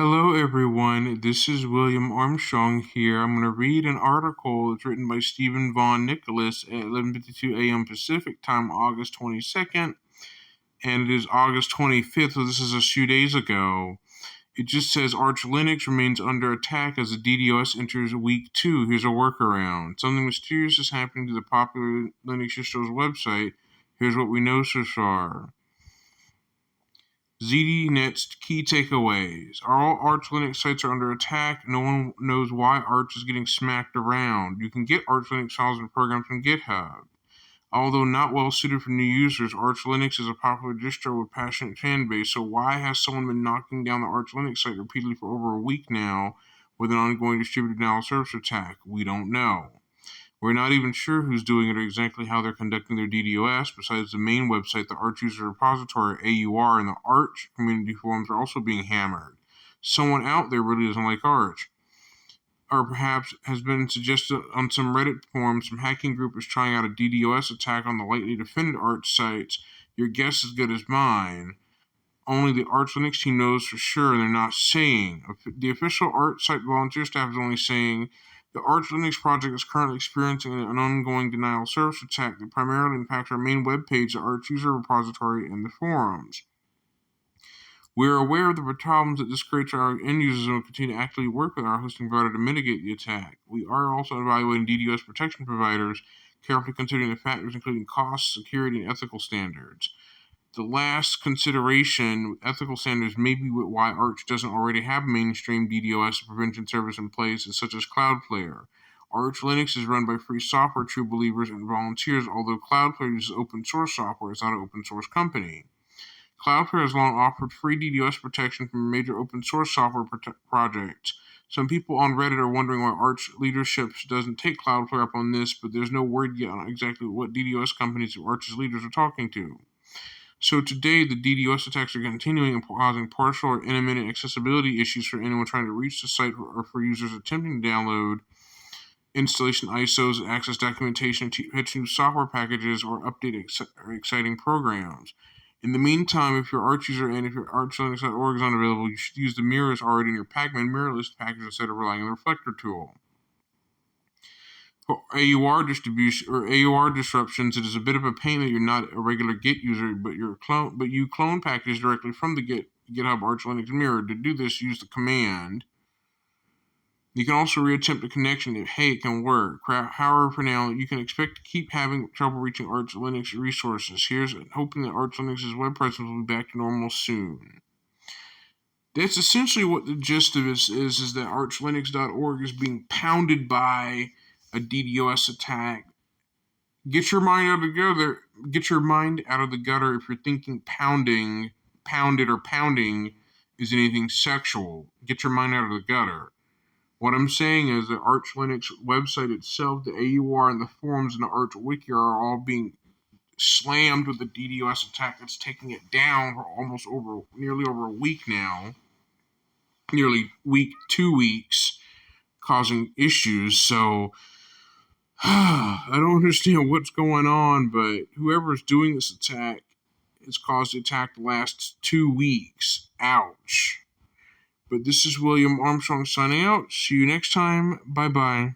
Hello, everyone. This is William Armstrong here. I'm going to read an article that's written by Stephen Vaughn Nicholas at 11:52 a.m. Pacific Time, August 22nd, and it is August 25th, so this is a few days ago. It just says Arch Linux remains under attack as the DDoS enters week 2. Here's a workaround. Something mysterious is happening to the popular Linux distro's website. Here's what we know so far. ZDNet's key takeaways. All Arch Linux sites are under attack. No one knows why Arch is getting smacked around. You can get Arch Linux files and programs from GitHub. Although not well suited for new users, Arch Linux is a popular distro with passionate fan base, so why has someone been knocking down the Arch Linux site repeatedly for over a week now with an ongoing distributed denial of service attack? We don't know. We're not even sure who's doing it or exactly how they're conducting their DDoS. Besides the main website, the Arch User Repository, AUR, and the Arch community forums are also being hammered. Someone out there really doesn't like Arch. Or perhaps has been suggested on some Reddit forums, some hacking group is trying out a DDoS attack on the lightly defended Arch sites. Your guess is as good as mine. Only the Arch Linux team knows for sure, and they're not saying. The official Arch site volunteer staff is only saying the Arch Linux project is currently experiencing an ongoing denial of service attack that primarily impacts our main web page, the Arch User Repository, and the forums. We are aware of the problems that this creates for our end users and will continue to actively work with our hosting provider to mitigate the attack. We are also evaluating DDoS protection providers, carefully considering the factors including cost, security, and ethical standards. The last consideration, ethical standards, may be why Arch doesn't already have mainstream DDoS prevention service in place, such as Cloudflare. Arch Linux is run by free software true believers and volunteers, although Cloudflare uses open source software. It's not an open source company. Cloudflare has long offered free DDoS protection from major open source software projects. Some people on Reddit are wondering why Arch leadership doesn't take Cloudflare up on this, but there's no word yet on exactly what DDoS companies Arch's leaders are talking to. So today, the DDoS attacks are continuing and causing partial or intermittent accessibility issues for anyone trying to reach the site or for users attempting to download installation ISOs, access documentation, pitch new software packages, or update exciting programs. In the meantime, if your Arch user and if your ArchLinux.org is unavailable, you should use the mirrors already in your Pacman mirrorless package instead of relying on the Reflector tool. For AUR distribution or AUR disruptions, it is a bit of a pain that you're not a regular Git user, but you clone packages directly from the GitHub Arch Linux mirror. To do this, use the command. You can also reattempt the connection if, hey, it can work. However, for now, you can expect to keep having trouble reaching Arch Linux resources. Here's hoping that Arch Linux's web presence will be back to normal soon. That's essentially what the gist of this is that ArchLinux.org is being pounded by a DDoS attack. Get your mind out of the gutter. Get your mind out of the gutter if you're thinking pounded or pounding is anything sexual. Get your mind out of the gutter. What I'm saying is the Arch Linux website itself, the AUR, and the forums in the Arch Wiki are all being slammed with the DDoS attack that's taking it down for nearly over a week now. Nearly 2 weeks, causing issues. So I don't understand what's going on, but whoever's doing this attack has caused the attack to last 2 weeks. Ouch. But this is William Armstrong signing out. See you next time. Bye-bye.